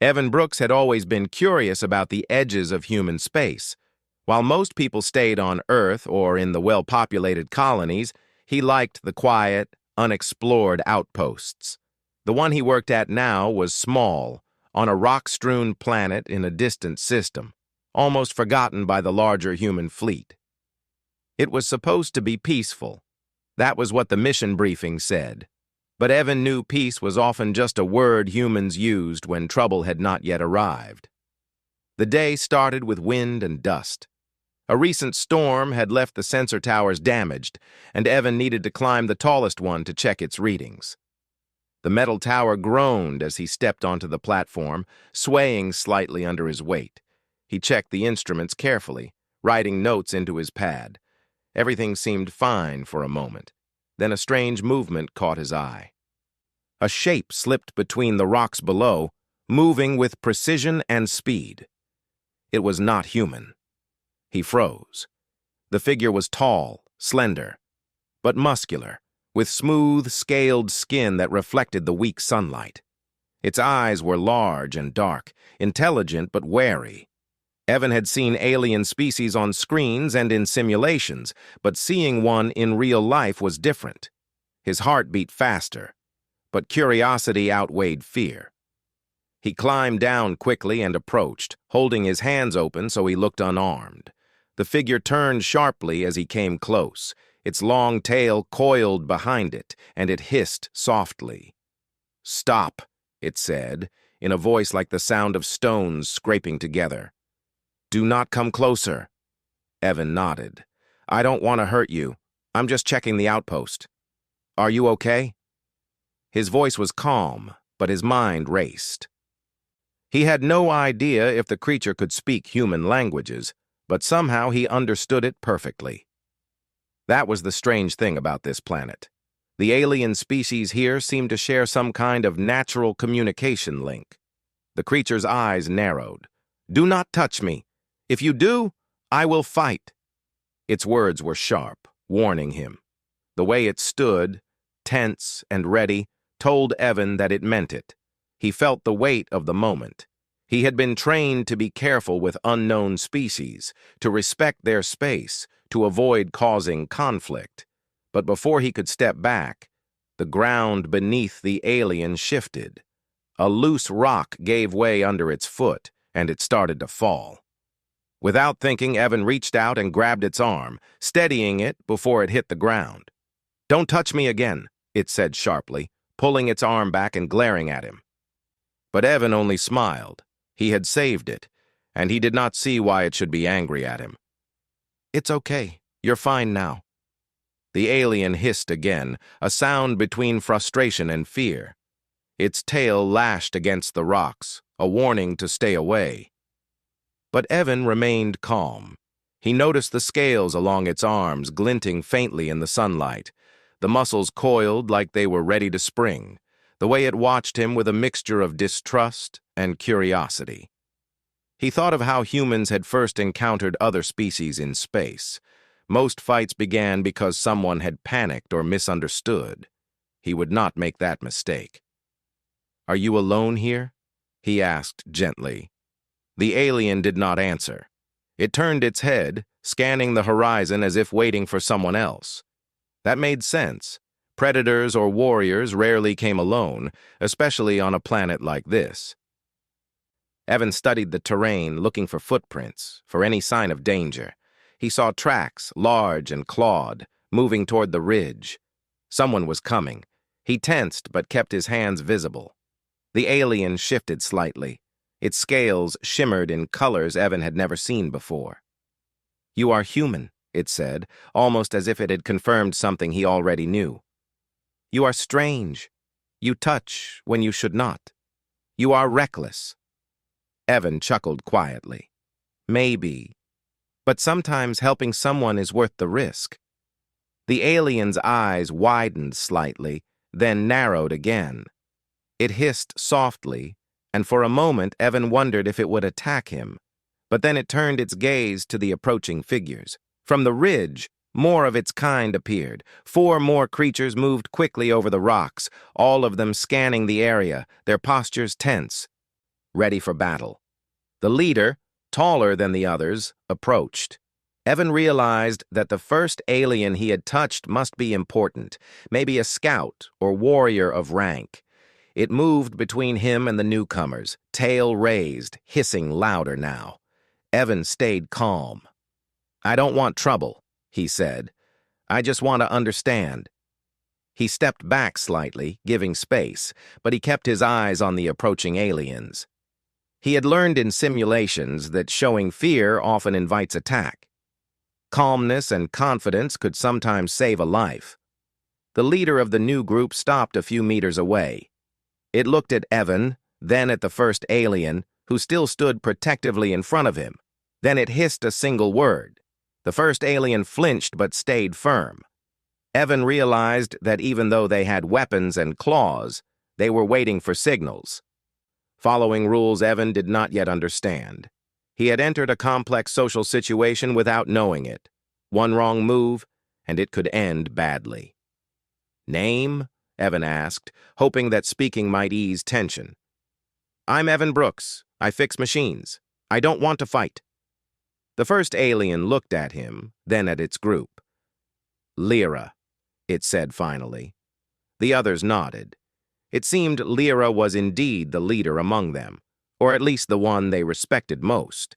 Evan Brooks had always been curious about the edges of human space. While most people stayed on Earth or in the well-populated colonies, he liked the quiet, unexplored outposts. The one he worked at now was small, on a rock-strewn planet in a distant system, almost forgotten by the larger human fleet. It was supposed to be peaceful. That was what the mission briefing said. But Evan knew peace was often just a word humans used when trouble had not yet arrived. The day started with wind and dust. A recent storm had left the sensor towers damaged, and Evan needed to climb the tallest one to check its readings. The metal tower groaned as he stepped onto the platform, swaying slightly under his weight. He checked the instruments carefully, writing notes into his pad. Everything seemed fine for a moment. Then a strange movement caught his eye. A shape slipped between the rocks below, moving with precision and speed. It was not human. He froze. The figure was tall, slender, but muscular, with smooth, scaled skin that reflected the weak sunlight. Its eyes were large and dark, intelligent but wary. Evan had seen alien species on screens and in simulations, but seeing one in real life was different. His heart beat faster, but curiosity outweighed fear. He climbed down quickly and approached, holding his hands open so he looked unarmed. The figure turned sharply as he came close. Its long tail coiled behind it, and it hissed softly. "Stop," it said, in a voice like the sound of stones scraping together. "Do not come closer." Evan nodded. "I don't want to hurt you. I'm just checking the outpost. Are you okay?" His voice was calm, but his mind raced. He had no idea if the creature could speak human languages, but somehow he understood it perfectly. That was the strange thing about this planet. The alien species here seemed to share some kind of natural communication link. The creature's eyes narrowed. "Do not touch me. If you do, I will fight." Its words were sharp, warning him. The way it stood, tense and ready, told Evan that it meant it. He felt the weight of the moment. He had been trained to be careful with unknown species, to respect their space, to avoid causing conflict. But before he could step back, the ground beneath the alien shifted. A loose rock gave way under its foot, and it started to fall. Without thinking, Evan reached out and grabbed its arm, steadying it before it hit the ground. "Don't touch me again," it said sharply, pulling its arm back and glaring at him. But Evan only smiled. He had saved it, and he did not see why it should be angry at him. "It's okay. You're fine now." The alien hissed again, a sound between frustration and fear. Its tail lashed against the rocks, a warning to stay away. But Evan remained calm. He noticed the scales along its arms glinting faintly in the sunlight. The muscles coiled like they were ready to spring, the way it watched him with a mixture of distrust and curiosity. He thought of how humans had first encountered other species in space. Most fights began because someone had panicked or misunderstood. He would not make that mistake. "Are you alone here?" he asked gently. The alien did not answer. It turned its head, scanning the horizon as if waiting for someone else. That made sense. Predators or warriors rarely came alone, especially on a planet like this. Evan studied the terrain, looking for footprints, for any sign of danger. He saw tracks, large and clawed, moving toward the ridge. Someone was coming. He tensed but kept his hands visible. The alien shifted slightly. Its scales shimmered in colors Evan had never seen before. "You are human," it said, almost as if it had confirmed something he already knew. "You are strange. You touch when you should not. You are reckless." Evan chuckled quietly. "Maybe. But sometimes helping someone is worth the risk." The alien's eyes widened slightly, then narrowed again. It hissed softly, and for a moment Evan wondered if it would attack him. But then it turned its gaze to the approaching figures. From the ridge, more of its kind appeared. 4 more creatures moved quickly over the rocks, all of them scanning the area, their postures tense. ready for battle. The leader, taller than the others, approached. Evan realized that the first alien he had touched must be important, maybe a scout or warrior of rank. It moved between him and the newcomers, tail raised, hissing louder now. Evan stayed calm. "I don't want trouble," he said. "I just want to understand." He stepped back slightly, giving space, but he kept his eyes on the approaching aliens. He had learned in simulations that showing fear often invites attack. Calmness and confidence could sometimes save a life. The leader of the new group stopped a few meters away. It looked at Evan, then at the first alien, who still stood protectively in front of him. Then it hissed a single word. The first alien flinched but stayed firm. Evan realized that even though they had weapons and claws, they were waiting for signals. Following rules Evan did not yet understand. He had entered a complex social situation without knowing it. One wrong move, and it could end badly. "Name?" Evan asked, hoping that speaking might ease tension. "I'm Evan Brooks. I fix machines. I don't want to fight." The first alien looked at him, then at its group. "Lyra," it said finally. The others nodded. It seemed Lyra was indeed the leader among them, or at least the one they respected most.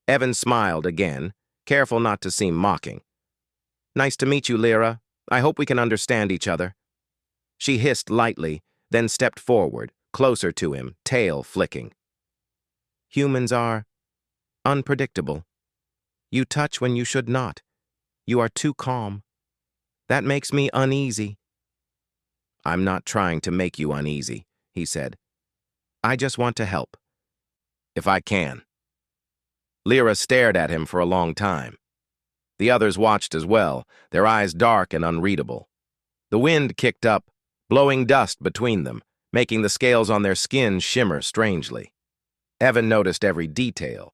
Evan smiled again, careful not to seem mocking. "Nice to meet you, Lyra. I hope we can understand each other." She hissed lightly, then stepped forward, closer to him, tail flicking. "Humans are unpredictable. You touch when you should not. You are too calm. That makes me uneasy." "I'm not trying to make you uneasy," he said. "I just want to help. If I can." Lyra stared at him for a long time. The others watched as well, their eyes dark and unreadable. The wind kicked up, blowing dust between them, making the scales on their skin shimmer strangely. Evan noticed every detail: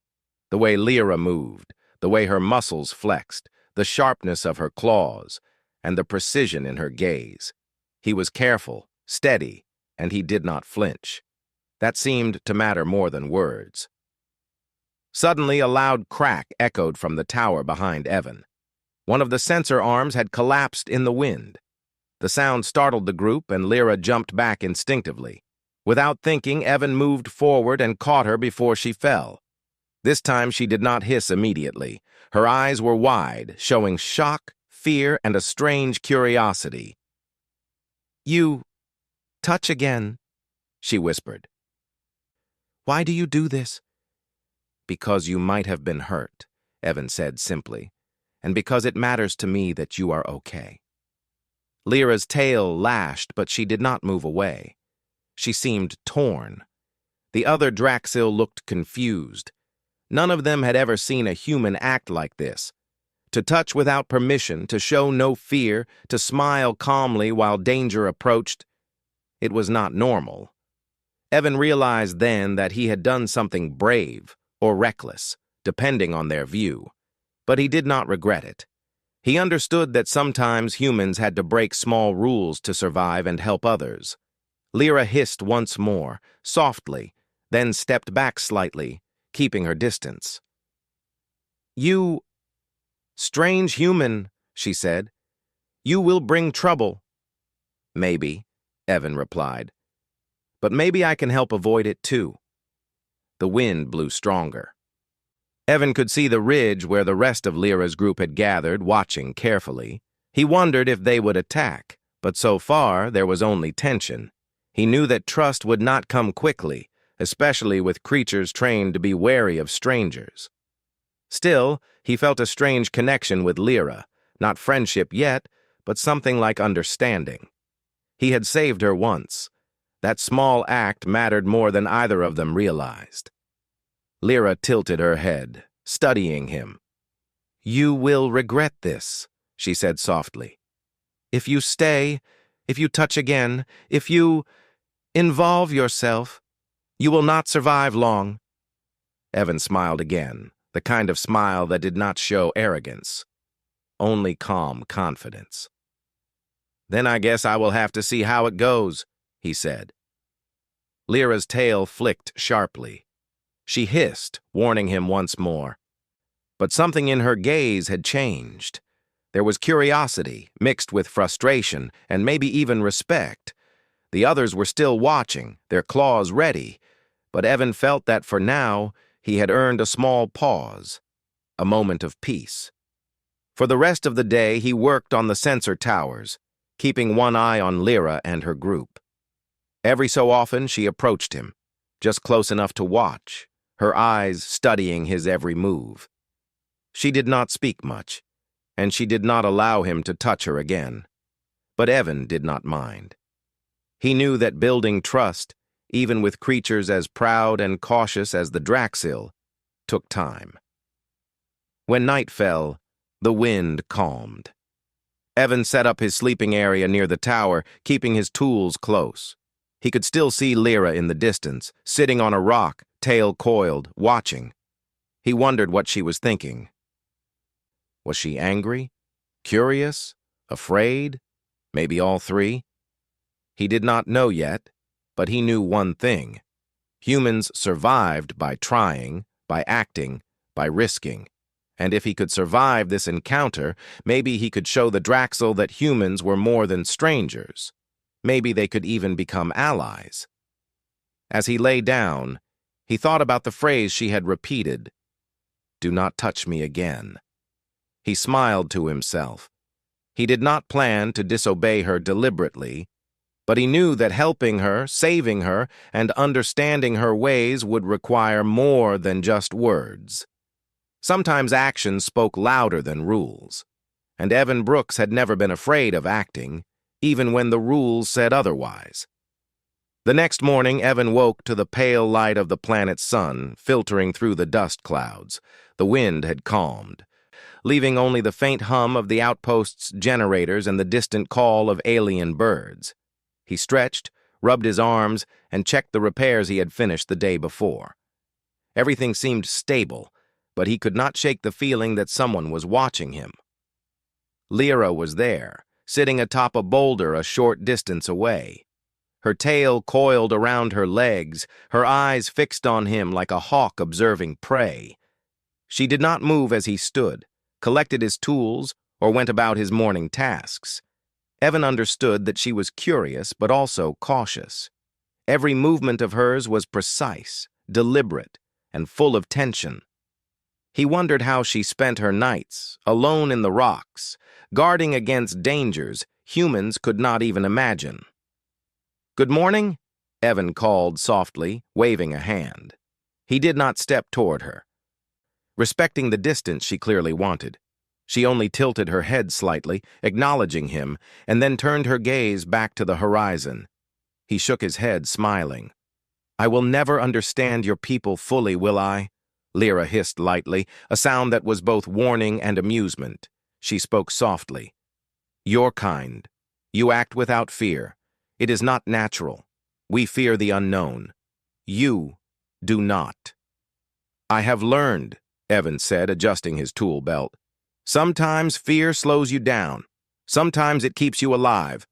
the way Lyra moved, the way her muscles flexed, the sharpness of her claws, and the precision in her gaze. He was careful, steady, and he did not flinch. That seemed to matter more than words. Suddenly, a loud crack echoed from the tower behind Evan. One of the sensor arms had collapsed in the wind. The sound startled the group, and Lyra jumped back instinctively. Without thinking, Evan moved forward and caught her before she fell. This time she did not hiss immediately. Her eyes were wide, showing shock, fear, and a strange curiosity. "You touch again," she whispered. "Why do you do this?" "Because you might have been hurt," Evan said simply, "and because it matters to me that you are okay." Lyra's tail lashed, but she did not move away. She seemed torn. The other Draxil looked confused. None of them had ever seen a human act like this. To touch without permission, to show no fear, to smile calmly while danger approached. It was not normal. Evan realized then that he had done something brave or reckless, depending on their view. But he did not regret it. He understood that sometimes humans had to break small rules to survive and help others. Lyra hissed once more, softly, then stepped back slightly, keeping her distance. "You, strange human," she said. "You will bring trouble." "Maybe," Evan replied. "But maybe I can help avoid it too." The wind blew stronger. Evan could see the ridge where the rest of Lyra's group had gathered, watching carefully. He wondered if they would attack, but so far there was only tension. He knew that trust would not come quickly, especially with creatures trained to be wary of strangers. Still, he felt a strange connection with Lyra, not friendship yet, but something like understanding. He had saved her once. That small act mattered more than either of them realized. Lyra tilted her head, studying him. "You will regret this," she said softly. "If you stay, if you touch again, if you involve yourself, you will not survive long." Evan smiled again, the kind of smile that did not show arrogance, only calm confidence. "Then I guess I will have to see how it goes," he said. Lyra's tail flicked sharply. She hissed, warning him once more. But something in her gaze had changed. There was curiosity, mixed with frustration, and maybe even respect. The others were still watching, their claws ready, but Evan felt that for now, he had earned a small pause, a moment of peace. For the rest of the day, he worked on the sensor towers, keeping one eye on Lyra and her group. Every so often, she approached him, just close enough to watch, her eyes studying his every move. She did not speak much, and she did not allow him to touch her again. But Evan did not mind. He knew that building trust, even with creatures as proud and cautious as the Draxil, took time. When night fell, the wind calmed. Evan set up his sleeping area near the tower, keeping his tools close. He could still see Lyra in the distance, sitting on a rock, tail coiled, watching. He wondered what she was thinking. Was she angry? Curious? Afraid? Maybe all three? He did not know yet, but he knew one thing. Humans survived by trying, by acting, by risking. And if he could survive this encounter, maybe he could show the Draxil that humans were more than strangers. Maybe they could even become allies. As he lay down, he thought about the phrase she had repeated, "Do not touch me again." He smiled to himself. He did not plan to disobey her deliberately, but he knew that helping her, saving her, and understanding her ways would require more than just words. Sometimes actions spoke louder than rules, and Evan Brooks had never been afraid of acting, even when the rules said otherwise. The next morning, Evan woke to the pale light of the planet's sun filtering through the dust clouds. The wind had calmed, leaving only the faint hum of the outpost's generators and the distant call of alien birds. He stretched, rubbed his arms, and checked the repairs he had finished the day before. Everything seemed stable, but he could not shake the feeling that someone was watching him. Lyra was there, sitting atop a boulder a short distance away. Her tail coiled around her legs, her eyes fixed on him like a hawk observing prey. She did not move as he stood, collected his tools, or went about his morning tasks. Evan understood that she was curious but also cautious. Every movement of hers was precise, deliberate, and full of tension. He wondered how she spent her nights, alone in the rocks, guarding against dangers humans could not even imagine. "Good morning," Evan called softly, waving a hand. He did not step toward her. Respecting the distance she clearly wanted, she only tilted her head slightly, acknowledging him, and then turned her gaze back to the horizon. He shook his head, smiling. "I will never understand your people fully, will I?" Lyra hissed lightly, a sound that was both warning and amusement. She spoke softly. "Your kind. You act without fear. It is not natural. We fear the unknown. You do not." "I have learned," Evan said, adjusting his tool belt. "Sometimes fear slows you down. Sometimes it keeps you alive.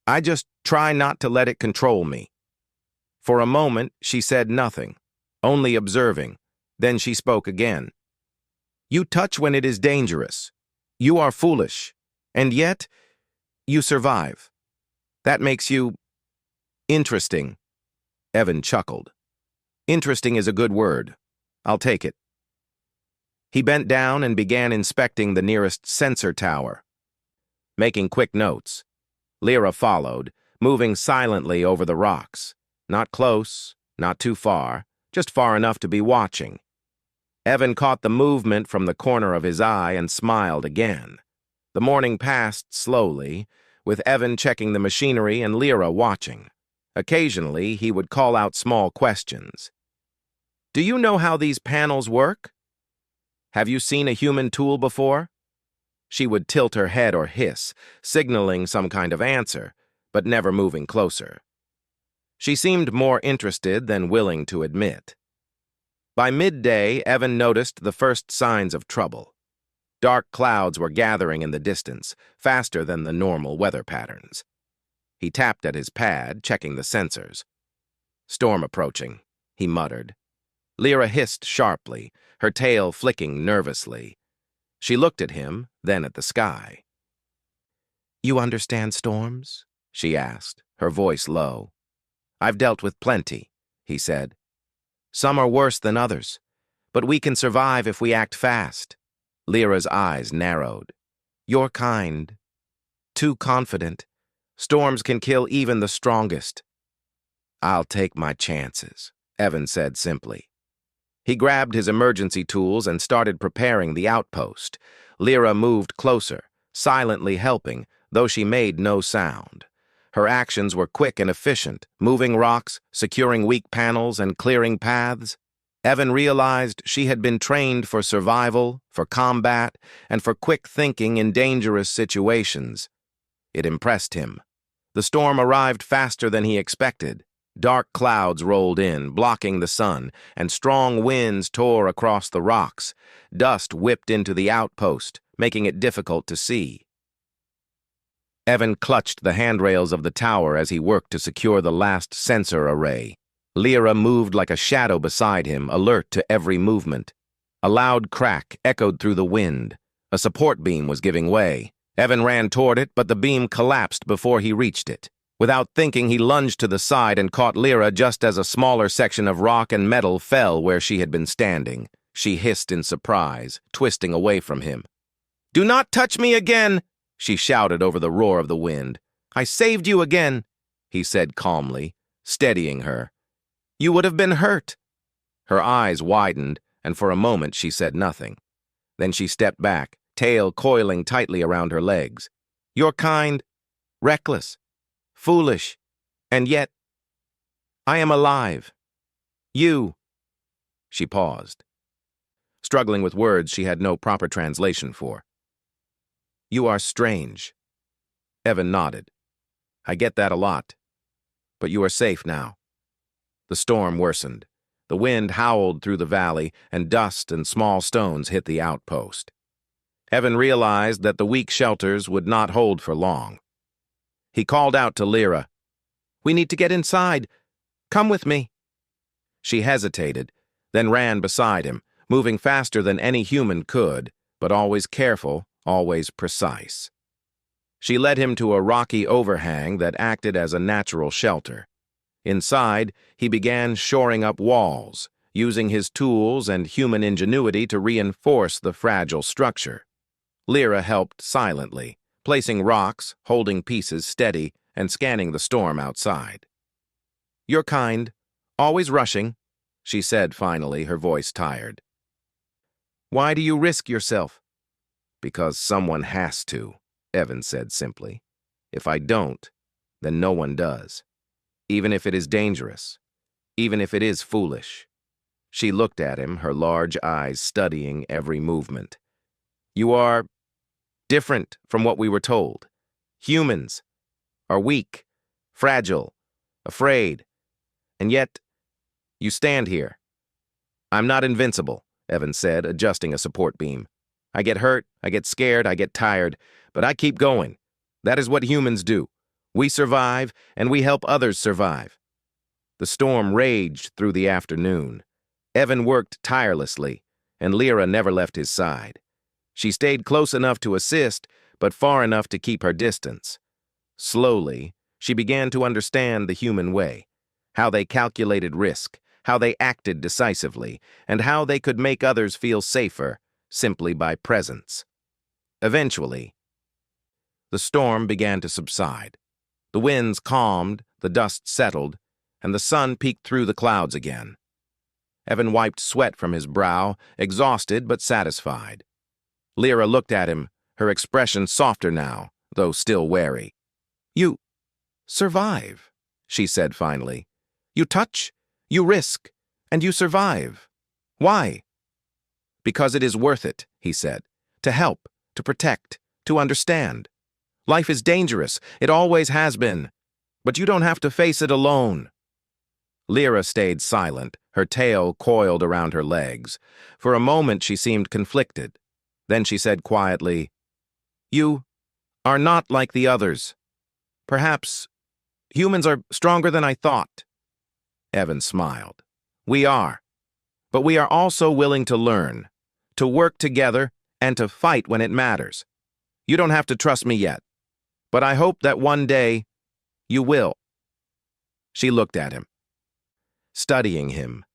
I just try not to let it control me." For a moment, she said nothing, only observing. Then she spoke again. "You touch when it is dangerous. You are foolish. And yet, you survive. That makes you interesting." Evan chuckled. "Interesting is a good word. I'll take it." He bent down and began inspecting the nearest sensor tower, making quick notes. Lyra followed, moving silently over the rocks. Not close, not too far, just far enough to be watching. Evan caught the movement from the corner of his eye and smiled again. The morning passed slowly, with Evan checking the machinery and Lyra watching. Occasionally, he would call out small questions. "Do you know how these panels work? Have you seen a human tool before?" She would tilt her head or hiss, signaling some kind of answer, but never moving closer. She seemed more interested than willing to admit. By midday, Evan noticed the first signs of trouble. Dark clouds were gathering in the distance, faster than the normal weather patterns. He tapped at his pad, checking the sensors. Storm approaching, he muttered. Lyra hissed sharply, her tail flicking nervously. She looked at him, then at the sky. "You understand storms?" she asked, her voice low. "I've dealt with plenty," he said. "Some are worse than others, but we can survive if we act fast." Lyra's eyes narrowed. "You're kind. Too confident. Storms can kill even the strongest." "I'll take my chances," Evan said simply. He grabbed his emergency tools and started preparing the outpost. Lyra moved closer, silently helping, though she made no sound. Her actions were quick and efficient, moving rocks, securing weak panels, and clearing paths. Evan realized she had been trained for survival, for combat, and for quick thinking in dangerous situations. It impressed him. The storm arrived faster than he expected. Dark clouds rolled in, blocking the sun, and strong winds tore across the rocks. Dust whipped into the outpost, making it difficult to see. Evan clutched the handrails of the tower as he worked to secure the last sensor array. Lyra moved like a shadow beside him, alert to every movement. A loud crack echoed through the wind. A support beam was giving way. Evan ran toward it, but the beam collapsed before he reached it. Without thinking, he lunged to the side and caught Lyra just as a smaller section of rock and metal fell where she had been standing. She hissed in surprise, twisting away from him. "Do not touch me again!" she shouted over the roar of the wind. "I saved you again," he said calmly, steadying her. "You would have been hurt." Her eyes widened, and for a moment she said nothing. Then she stepped back, tail coiling tightly around her legs. "You're kind, reckless, foolish, and yet I am alive. You." She paused, struggling with words she had no proper translation for. "You are strange." Evan nodded. "I get that a lot. But you are safe now." The storm worsened. The wind howled through the valley, and dust and small stones hit the outpost. Evan realized that the weak shelters would not hold for long. He called out to Lyra, "We need to get inside. Come with me." She hesitated, then ran beside him, moving faster than any human could, but always careful, always precise. She led him to a rocky overhang that acted as a natural shelter. Inside, he began shoring up walls, using his tools and human ingenuity to reinforce the fragile structure. Lyra helped silently, placing rocks, holding pieces steady, and scanning the storm outside. "You're kind, always rushing," she said finally, her voice tired. "Why do you risk yourself?" "Because someone has to," Evan said simply. "If I don't, then no one does. Even if it is dangerous, even if it is foolish." She looked at him, her large eyes studying every movement. "You are different from what we were told. Humans are weak, fragile, afraid, and yet you stand here." "I'm not invincible," Evan said, adjusting a support beam. "I get hurt, I get scared, I get tired, but I keep going. That is what humans do. We survive, and we help others survive." The storm raged through the afternoon. Evan worked tirelessly, and Lyra never left his side. She stayed close enough to assist, but far enough to keep her distance. Slowly, she began to understand the human way, how they calculated risk, how they acted decisively, and how they could make others feel safer simply by presence. Eventually, the storm began to subside. The winds calmed, the dust settled, and the sun peeked through the clouds again. Evan wiped sweat from his brow, exhausted but satisfied. Lyra looked at him, her expression softer now, though still wary. "You survive," she said finally. "You touch, you risk, and you survive. Why?" "Because it is worth it," he said. "To help, to protect, to understand. Life is dangerous, it always has been. But you don't have to face it alone." Lyra stayed silent, her tail coiled around her legs. For a moment she seemed conflicted. Then she said quietly, "You are not like the others. Perhaps humans are stronger than I thought." Evan smiled. We are. But we are also willing to learn, to work together, and to fight when it matters. You don't have to trust me yet, but I hope that one day you will. She looked at him, studying him,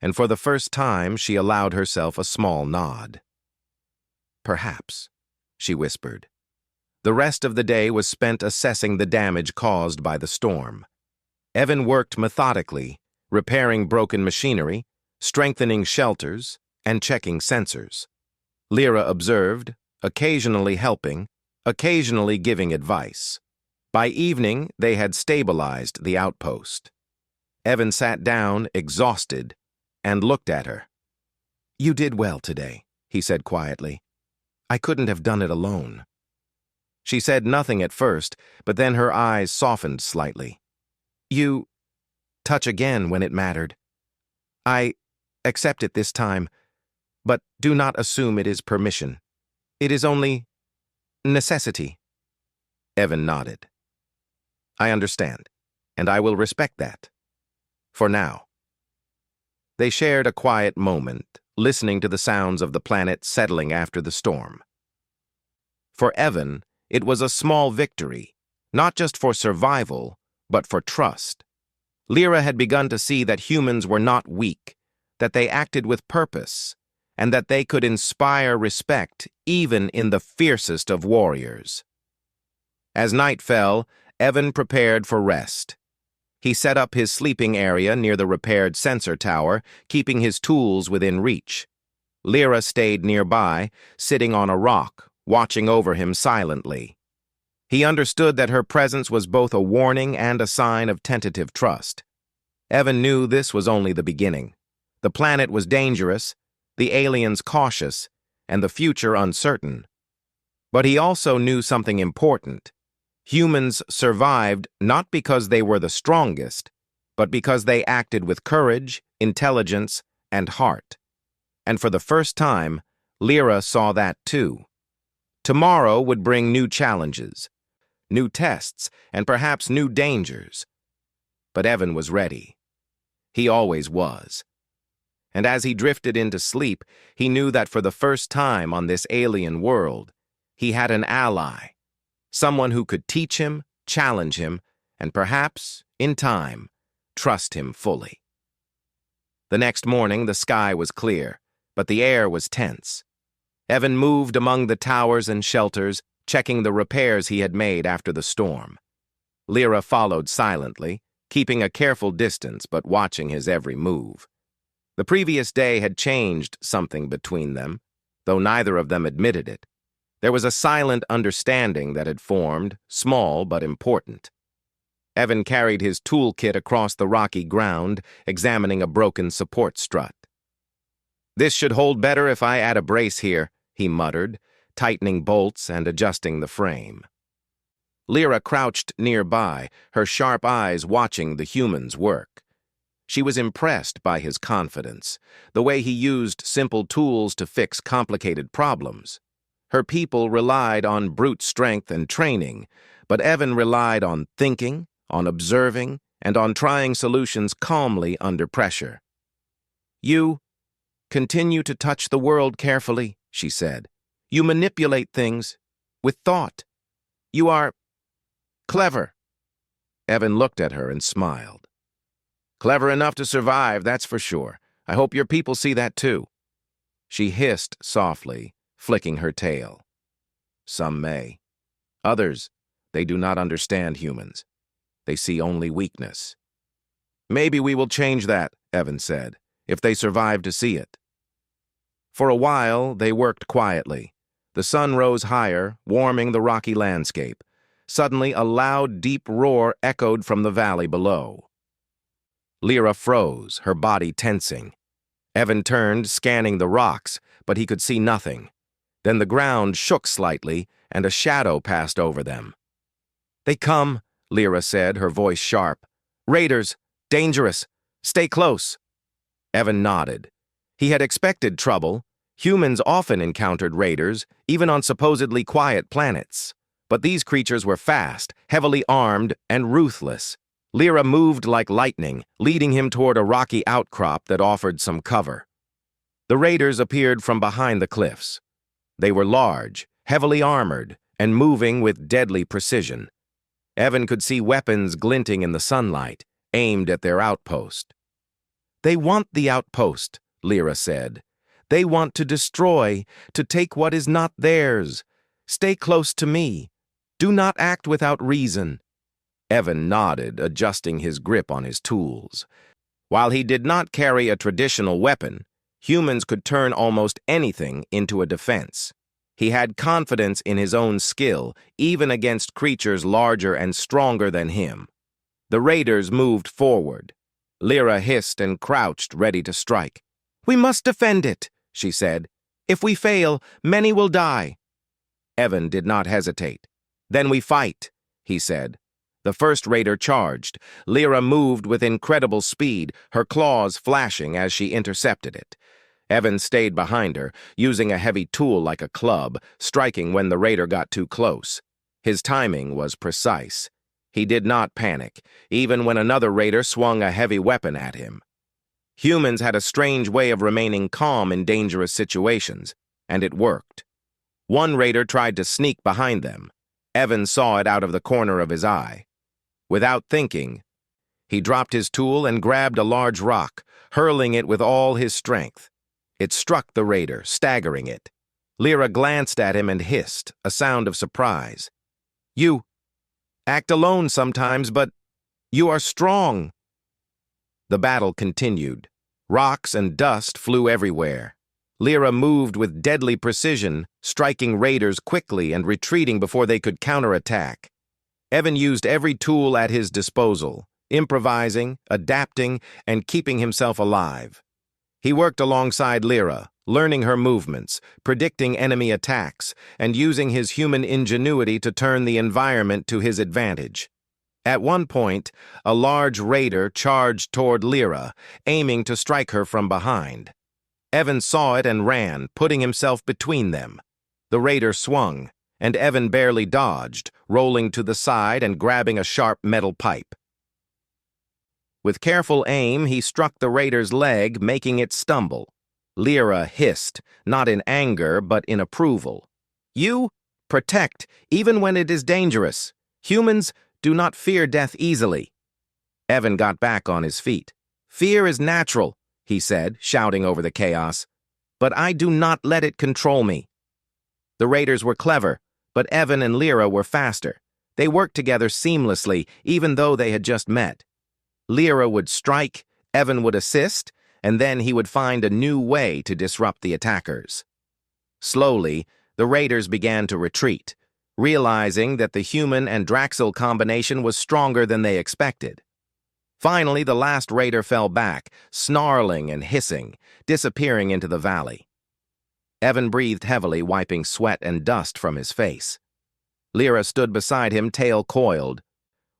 and for the first time she allowed herself a small nod. Perhaps, she whispered. The rest of the day was spent assessing the damage caused by the storm. Evan worked methodically, repairing broken machinery, strengthening shelters, and checking sensors. Lyra observed, occasionally helping, occasionally giving advice. By evening, they had stabilized the outpost. Evan sat down, exhausted, and looked at her. You did well today, he said quietly. I couldn't have done it alone. She said nothing at first, but then her eyes softened slightly. You touch again when it mattered. I accept it this time, but do not assume it is permission. It is only necessity. Evan nodded. I understand, and I will respect that. For now. They shared a quiet moment, listening to the sounds of the planet settling after the storm. For Evan, it was a small victory, not just for survival, but for trust. Lyra had begun to see that humans were not weak, that they acted with purpose, and that they could inspire respect even in the fiercest of warriors. As night fell, Evan prepared for rest. He set up his sleeping area near the repaired sensor tower, keeping his tools within reach. Lyra stayed nearby, sitting on a rock, watching over him silently. He understood that her presence was both a warning and a sign of tentative trust. Evan knew this was only the beginning. The planet was dangerous, the aliens cautious, and the future uncertain. But he also knew something important. Humans survived not because they were the strongest, but because they acted with courage, intelligence, and heart. And for the first time, Lyra saw that too. Tomorrow would bring new challenges, new tests, and perhaps new dangers. But Evan was ready. He always was. And as he drifted into sleep, he knew that for the first time on this alien world, he had an ally, someone who could teach him, challenge him, and perhaps, in time, trust him fully. The next morning, the sky was clear, but the air was tense. Evan moved among the towers and shelters, checking the repairs he had made after the storm. Lyra followed silently, keeping a careful distance but watching his every move. The previous day had changed something between them, though neither of them admitted it. There was a silent understanding that had formed, small but important. Evan carried his toolkit across the rocky ground, examining a broken support strut. This should hold better if I add a brace here, he muttered, tightening bolts and adjusting the frame. Lyra crouched nearby, her sharp eyes watching the human's work. She was impressed by his confidence, the way he used simple tools to fix complicated problems. Her people relied on brute strength and training, but Evan relied on thinking, on observing, and on trying solutions calmly under pressure. You continue to touch the world carefully, she said. You manipulate things with thought. You are clever. Evan looked at her and smiled. Clever enough to survive, that's for sure. I hope your people see that too. She hissed softly, flicking her tail. Some may. Others, they do not understand humans. They see only weakness. Maybe we will change that, Evan said, if they survive to see it. For a while, they worked quietly. The sun rose higher, warming the rocky landscape. Suddenly, a loud, deep roar echoed from the valley below. Lyra froze, her body tensing. Evan turned, scanning the rocks, but he could see nothing. Then the ground shook slightly, and a shadow passed over them. They come, Lyra said, her voice sharp. Raiders, dangerous, stay close. Evan nodded. He had expected trouble. Humans often encountered raiders, even on supposedly quiet planets. But these creatures were fast, heavily armed, and ruthless. Lyra moved like lightning, leading him toward a rocky outcrop that offered some cover. The raiders appeared from behind the cliffs. They were large, heavily armored, and moving with deadly precision. Evan could see weapons glinting in the sunlight, aimed at their outpost. "They want the outpost," Lyra said. "They want to destroy, to take what is not theirs. Stay close to me. Do not act without reason." Evan nodded, adjusting his grip on his tools. While he did not carry a traditional weapon, humans could turn almost anything into a defense. He had confidence in his own skill, even against creatures larger and stronger than him. The raiders moved forward. Lyra hissed and crouched, ready to strike. "We must defend it," she said. "If we fail, many will die." Evan did not hesitate. "Then we fight," he said. The first raider charged. Lyra moved with incredible speed, her claws flashing as she intercepted it. Evan stayed behind her, using a heavy tool like a club, striking when the raider got too close. His timing was precise. He did not panic, even when another raider swung a heavy weapon at him. Humans had a strange way of remaining calm in dangerous situations, and it worked. One raider tried to sneak behind them. Evan saw it out of the corner of his eye. Without thinking, he dropped his tool and grabbed a large rock, hurling it with all his strength. It struck the raider, staggering it. Lyra glanced at him and hissed, a sound of surprise. "You act alone sometimes, but you are strong." The battle continued. Rocks and dust flew everywhere. Lyra moved with deadly precision, striking raiders quickly and retreating before they could counterattack. Evan used every tool at his disposal, improvising, adapting, and keeping himself alive. He worked alongside Lyra, learning her movements, predicting enemy attacks, and using his human ingenuity to turn the environment to his advantage. At one point, a large raider charged toward Lyra, aiming to strike her from behind. Evan saw it and ran, putting himself between them. The raider swung, and Evan barely dodged, rolling to the side and grabbing a sharp metal pipe. With careful aim, he struck the raider's leg, making it stumble. Lyra hissed, not in anger, but in approval. "You protect, even when it is dangerous. Humans do not fear death easily." Evan got back on his feet. "Fear is natural," he said, shouting over the chaos. "But I do not let it control me." The raiders were clever, but Evan and Lyra were faster. They worked together seamlessly, even though they had just met. Lyra would strike, Evan would assist, and then he would find a new way to disrupt the attackers. Slowly, the raiders began to retreat, realizing that the human and Draxil combination was stronger than they expected. Finally, the last raider fell back, snarling and hissing, disappearing into the valley. Evan breathed heavily, wiping sweat and dust from his face. Lyra stood beside him, tail coiled,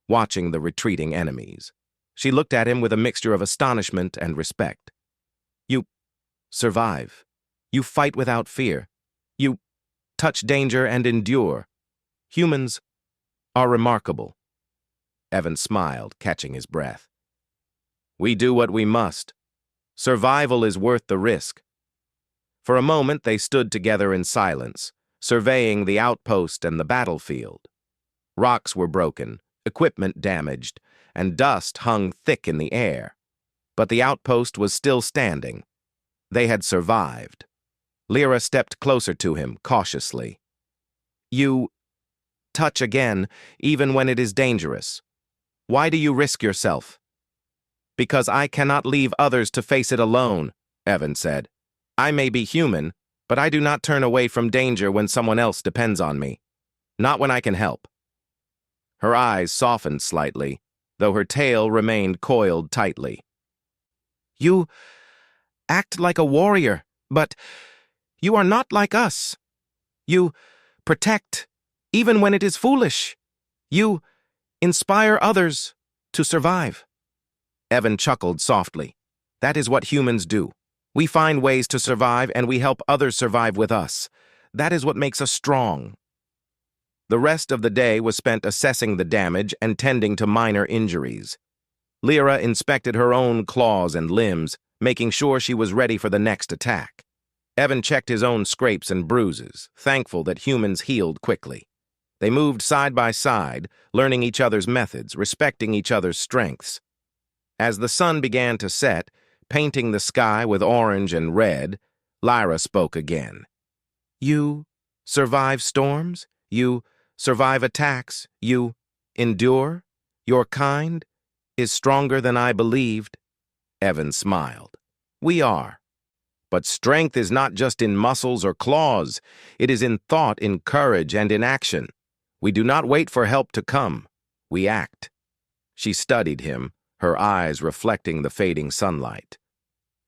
watching the retreating enemies. She looked at him with a mixture of astonishment and respect. "You survive. You fight without fear. You touch danger and endure. Humans are remarkable." Evan smiled, catching his breath. "We do what we must. Survival is worth the risk." For a moment, they stood together in silence, surveying the outpost and the battlefield. Rocks were broken, equipment damaged, and dust hung thick in the air. But the outpost was still standing. They had survived. Lyra stepped closer to him, cautiously. "You touch again, even when it is dangerous. Why do you risk yourself?" "Because I cannot leave others to face it alone," Evan said. "I may be human, but I do not turn away from danger when someone else depends on me. Not when I can help." Her eyes softened slightly, though her tail remained coiled tightly. "You act like a warrior, but you are not like us. You protect, even when it is foolish. You inspire others to survive." Evan chuckled softly. "That is what humans do. We find ways to survive, and we help others survive with us. That is what makes us strong." The rest of the day was spent assessing the damage and tending to minor injuries. Lyra inspected her own claws and limbs, making sure she was ready for the next attack. Evan checked his own scrapes and bruises, thankful that humans healed quickly. They moved side by side, learning each other's methods, respecting each other's strengths. As the sun began to set, painting the sky with orange and red, Lyra spoke again. You survive storms? You survive attacks? You endure? Your kind is stronger than I believed. Evan smiled. We are. But strength is not just in muscles or claws. It is in thought, in courage, and in action. We do not wait for help to come. We act. She studied him, her eyes reflecting the fading sunlight.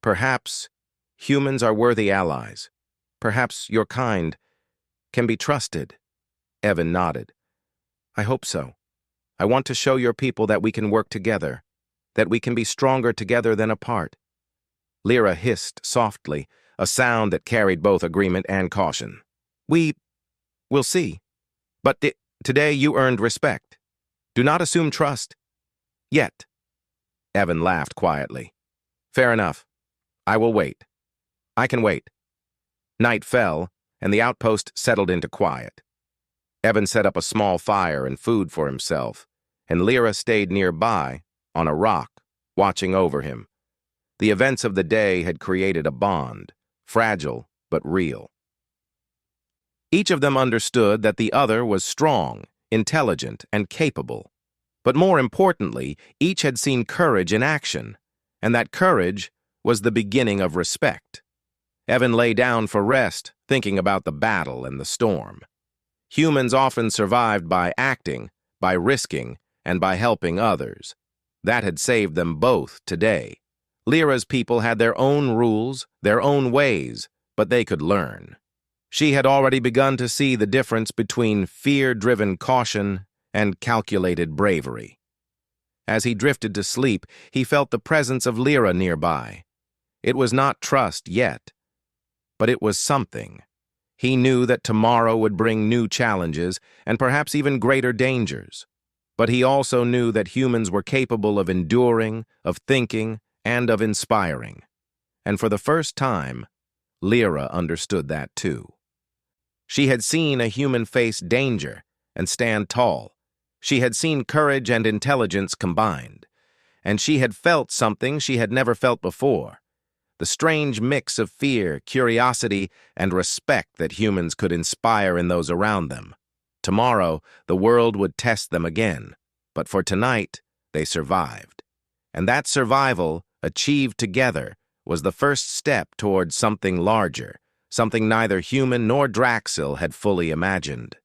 Perhaps humans are worthy allies. Perhaps your kind can be trusted. Evan nodded. I hope so. I want to show your people that we can work together, that we can be stronger together than apart. Lyra hissed softly, a sound that carried both agreement and caution. We'll see. But today you earned respect. Do not assume trust. Yet. Evan laughed quietly. Fair enough. I will wait. I can wait. Night fell, and the outpost settled into quiet. Evan set up a small fire and food for himself, and Lyra stayed nearby, on a rock, watching over him. The events of the day had created a bond, fragile but real. Each of them understood that the other was strong, intelligent, and capable. But more importantly, each had seen courage in action, and that courage was the beginning of respect. Evan lay down for rest, thinking about the battle and the storm. Humans often survived by acting, by risking, and by helping others. That had saved them both today. Lyra's people had their own rules, their own ways, but they could learn. She had already begun to see the difference between fear-driven caution and calculated bravery. As he drifted to sleep, he felt the presence of Lyra nearby. It was not trust yet, but it was something. He knew that tomorrow would bring new challenges and perhaps even greater dangers. But he also knew that humans were capable of enduring, of thinking, and of inspiring. And for the first time, Lyra understood that too. She had seen a human face danger and stand tall. She had seen courage and intelligence combined. And she had felt something she had never felt before. The strange mix of fear, curiosity, and respect that humans could inspire in those around them. Tomorrow, the world would test them again. But for tonight, they survived. And that survival, achieved together, was the first step towards something larger, something neither human nor Draxil had fully imagined.